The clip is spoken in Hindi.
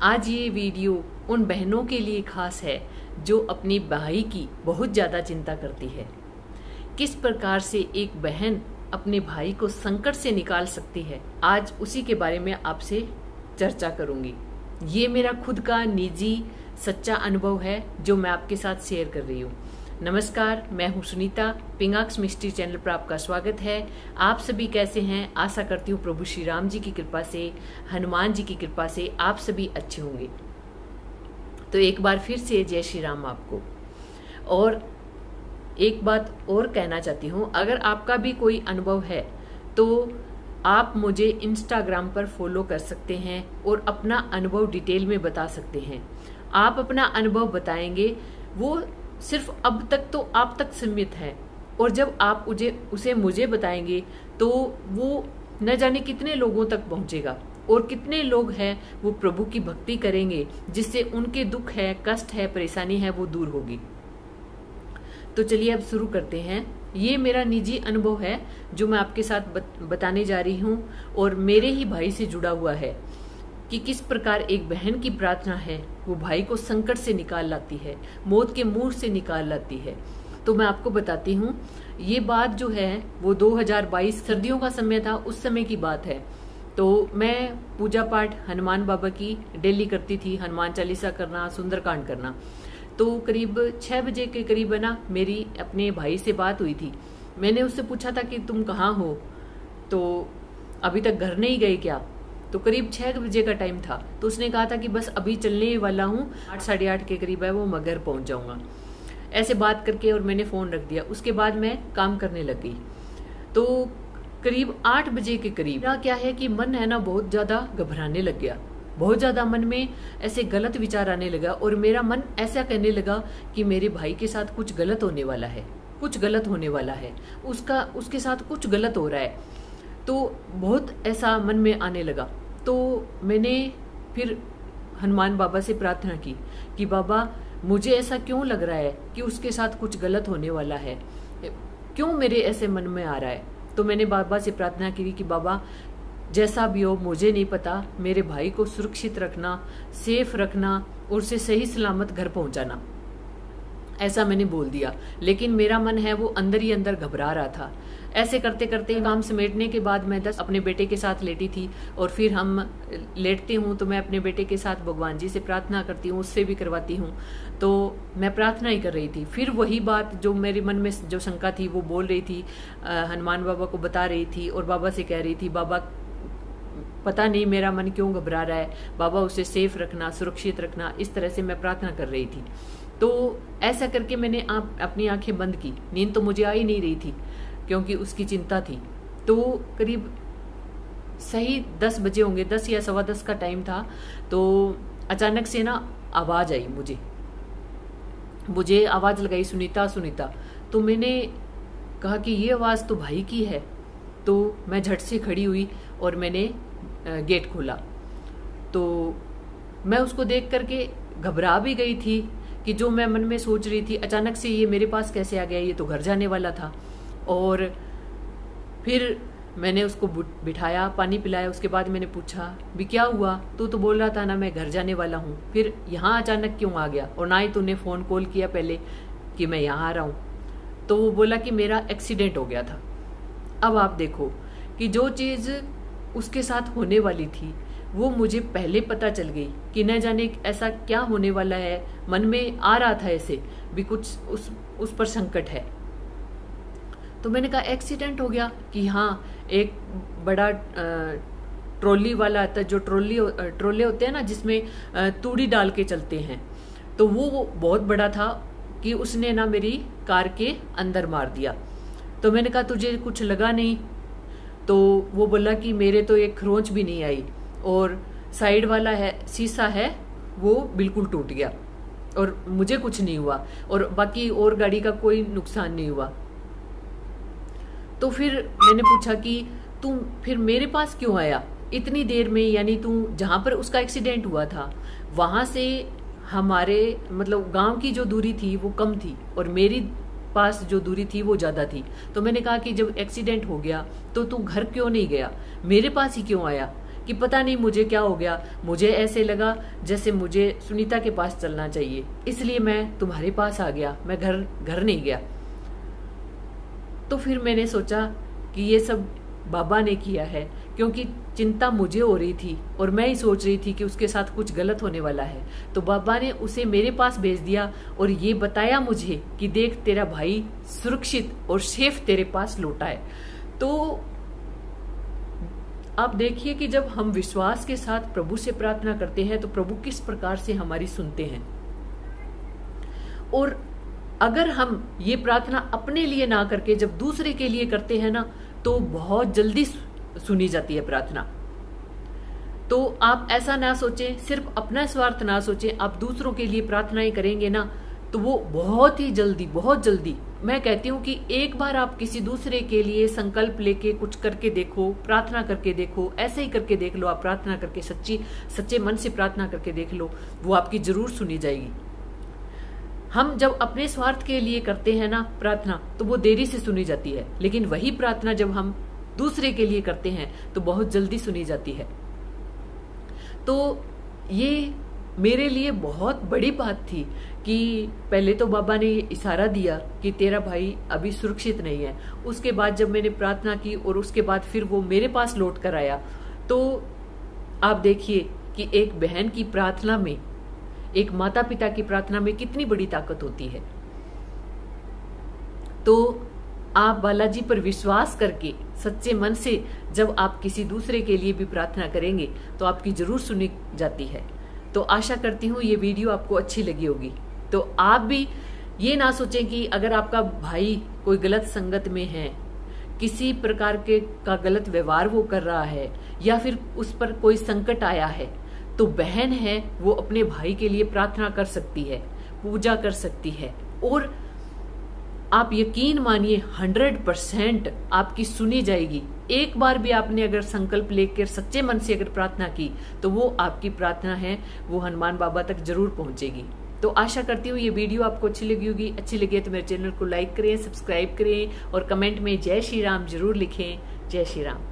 आज ये वीडियो उन बहनों के लिए खास है जो अपनी भाई की बहुत ज़्यादा चिंता करती है। किस प्रकार से एक बहन अपने भाई को संकट से निकाल सकती है, आज उसी के बारे में आपसे चर्चा करूंगी। ये मेरा खुद का निजी सच्चा अनुभव है जो मैं आपके साथ शेयर कर रही हूँ। नमस्कार, मैं हूँ सुनीता। पिंगाक्स मिस्ट्री चैनल पर आपका स्वागत है। आप सभी कैसे हैं? आशा करती हूँ प्रभु श्री राम जी की कृपा से, हनुमान जी की कृपा से आप सभी अच्छे होंगे। तो एक बार फिर से जय श्री राम आपको। और एक बात और कहना चाहती हूँ, अगर आपका भी कोई अनुभव है तो आप मुझे इंस्टाग्राम पर फॉलो कर सकते हैं और अपना अनुभव डिटेल में बता सकते हैं। आप अपना अनुभव बताएंगे, वो सिर्फ अब तक तो आप तक सीमित है, और जब आप उसे मुझे बताएंगे तो वो न जाने कितने लोगों तक पहुंचेगा और कितने लोग हैं वो प्रभु की भक्ति करेंगे, जिससे उनके दुख है, कष्ट है, परेशानी है, वो दूर होगी। तो चलिए अब शुरू करते हैं। ये मेरा निजी अनुभव है जो मैं आपके साथ बताने जा रही हूँ, और मेरे ही भाई से जुड़ा हुआ है कि किस प्रकार एक बहन की प्रार्थना है वो भाई को संकट से निकाल लाती है, मौत के मुंह से निकाल लाती है। तो मैं आपको बताती हूँ, ये बात जो है वो 2022 सर्दियों का समय था, उस समय की बात है। तो मैं पूजा पाठ हनुमान बाबा की डेली करती थी, हनुमान चालीसा करना, सुंदरकांड करना। तो करीब 6 बजे के करीब है ना, मेरी अपने भाई से बात हुई थी। मैंने उससे पूछा था कि तुम कहाँ हो, तो अभी तक घर नहीं गए क्या? तो करीब 6 बजे का टाइम था। तो उसने कहा था कि बस अभी चलने वाला हूँ, 8 साढ़े 8 के करीब है वो मैं घर पहुंच जाऊंगा। ऐसे बात करके और मैंने फोन रख दिया। उसके बाद मैं काम करने लग गई। तो करीब 8 बजे के करीब क्या है कि मन है ना बहुत ज्यादा घबराने लग गया। बहुत ज्यादा मन में ऐसे गलत विचार आने लगा, और मेरा मन ऐसा कहने लगा कि मेरे भाई के साथ कुछ गलत होने वाला है, कुछ गलत होने वाला है, उसके साथ कुछ गलत हो रहा है। तो बहुत ऐसा मन में आने लगा। तो मैंने फिर हनुमान बाबा से प्रार्थना की कि बाबा, मुझे ऐसा क्यों लग रहा है कि उसके साथ कुछ गलत होने वाला है, क्यों मेरे ऐसे मन में आ रहा है। तो मैंने बाबा से प्रार्थना की कि बाबा, जैसा भी हो मुझे नहीं पता, मेरे भाई को सुरक्षित रखना, सेफ रखना और उसे सही सलामत घर पहुंचाना। ऐसा मैंने बोल दिया, लेकिन मेरा मन है वो अंदर ही अंदर घबरा रहा था। ऐसे करते करते काम समेटने के बाद मैं 10 अपने बेटे के साथ लेटी थी, और फिर हम लेटते हूँ तो मैं अपने बेटे के साथ भगवान जी से प्रार्थना करती हूँ, उससे भी करवाती हूँ। तो मैं प्रार्थना ही कर रही थी। फिर वही बात जो मेरे मन में जो शंका थी वो बोल रही थी, हनुमान बाबा को बता रही थी और बाबा से कह रही थी, बाबा पता नहीं मेरा मन क्यों घबरा रहा है, बाबा उसे सेफ रखना, सुरक्षित रखना। इस तरह से मैं प्रार्थना कर रही थी। तो ऐसा करके मैंने अपनी आंखें बंद की। नींद तो मुझे आ ही नहीं रही थी क्योंकि उसकी चिंता थी। तो करीब सही 10 बजे होंगे, 10 या सवा 10 का टाइम था। तो अचानक से ना आवाज आई, मुझे आवाज लगाई, सुनीता सुनीता। तो मैंने कहा कि ये आवाज तो भाई की है। तो मैं झट से खड़ी हुई और मैंने गेट खोला। तो मैं उसको देख करके घबरा भी गई थी कि जो मैं मन में सोच रही थी, अचानक से ये मेरे पास कैसे आ गया, ये तो घर जाने वाला था। और फिर मैंने उसको बिठाया, पानी पिलाया। उसके बाद मैंने पूछा, भी क्या हुआ? तू तो बोल रहा था ना मैं घर जाने वाला हूँ, फिर यहाँ अचानक क्यों आ गया? और ना ही तूने फोन कॉल किया पहले कि मैं यहाँ आ रहा हूँ। तो वो बोला कि मेरा एक्सीडेंट हो गया था। अब आप देखो कि जो चीज उसके साथ होने वाली थी वो मुझे पहले पता चल गई कि न जाने ऐसा क्या होने वाला है। मन में आ रहा था ऐसे भी कुछ उस पर संकट है। तो मैंने कहा एक्सीडेंट हो गया कि हाँ, एक बड़ा ट्रॉली वाला आता है, जो ट्रोले होते हैं ना जिसमें तूड़ी डाल के चलते हैं, तो वो बहुत बड़ा था कि उसने ना मेरी कार के अंदर मार दिया। तो मैंने कहा तुझे कुछ लगा नहीं? तो वो बोला कि मेरे तो एक खरोंच भी नहीं आई, और साइड वाला है शीशा है वो बिल्कुल टूट गया, और मुझे कुछ नहीं हुआ, और बाकी और गाड़ी का कोई नुकसान नहीं हुआ। तो फिर मैंने पूछा कि तू फिर मेरे पास क्यों आया इतनी देर में? यानी तू जहां पर उसका एक्सीडेंट हुआ था वहां से हमारे मतलब गांव की जो दूरी थी वो कम थी, और मेरी पास जो दूरी थी वो ज्यादा थी। तो मैंने कहा कि जब एक्सीडेंट हो गया तो तू घर क्यों नहीं गया, मेरे पास ही क्यों आया? कि पता नहीं मुझे क्या हो गया, मुझे ऐसे लगा जैसे मुझे सुनीता के पास चलना चाहिए, इसलिए मैं तुम्हारे पास आ गया, मैं घर नहीं गया। तो फिर मैंने सोचा कि ये सब बाबा ने किया है, क्योंकि चिंता मुझे हो रही थी और मैं ही सोच रही थी कि उसके साथ कुछ गलत होने वाला है। तो बाबा ने उसे मेरे पास भेज दिया और ये बताया मुझे कि देख तेरा भाई सुरक्षित और सेफ तेरे पास लौटा है। तो आप देखिए कि जब हम विश्वास के साथ प्रभु से प्रार्थना करते हैं तो प्रभु किस प्रकार से हमारी सुनते हैं। और अगर हम ये प्रार्थना अपने लिए ना करके जब दूसरे के लिए करते हैं ना, तो बहुत जल्दी सुनी जाती है प्रार्थना। तो आप ऐसा ना सोचें, सिर्फ अपना स्वार्थ ना सोचें, आप दूसरों के लिए प्रार्थनाएं करेंगे ना तो वो बहुत जल्दी, मैं कहती हूँ कि एक बार आप किसी दूसरे के लिए संकल्प लेके कुछ करके देखो, प्रार्थना करके देखो, ऐसे ही करके देख लो, आप प्रार्थना करके सच्चे मन से प्रार्थना करके देख लो, वो आपकी जरूर सुनी जाएगी। हम जब अपने स्वार्थ के लिए करते हैं ना प्रार्थना, तो वो देरी से सुनी जाती है, लेकिन वही प्रार्थना जब हम दूसरे के लिए करते हैं तो बहुत जल्दी सुनी जाती है। तो ये मेरे लिए बहुत बड़ी बात थी कि पहले तो बाबा ने इशारा दिया कि तेरा भाई अभी सुरक्षित नहीं है। उसके बाद जब मैंने प्रार्थना की और उसके बाद फिर वो मेरे पास लौट कर आया, तो आप देखिए कि एक बहन की प्रार्थना में, एक माता पिता की प्रार्थना में कितनी बड़ी ताकत होती है। तो आप बालाजी पर विश्वास करके सच्चे मन से जब आप किसी दूसरे के लिए भी प्रार्थना करेंगे तो आपकी जरूर सुनी जाती है। तो आशा करती हूँ ये वीडियो आपको अच्छी लगी होगी। तो आप भी ये ना सोचें कि अगर आपका भाई कोई गलत संगत में है, किसी प्रकार का गलत व्यवहार वो कर रहा है, या फिर उस पर कोई संकट आया है, तो बहन है वो अपने भाई के लिए प्रार्थना कर सकती है, पूजा कर सकती है, और आप यकीन मानिए 100% आपकी सुनी जाएगी। एक बार भी आपने अगर संकल्प लेकर सच्चे मन से अगर प्रार्थना की तो वो आपकी प्रार्थना है वो हनुमान बाबा तक जरूर पहुंचेगी। तो आशा करती हूँ ये वीडियो आपको अच्छी लगी होगी। अच्छी लगी है तो मेरे चैनल को लाइक करें, सब्सक्राइब करें और कमेंट में जय श्री राम जरूर लिखें। जय श्री राम।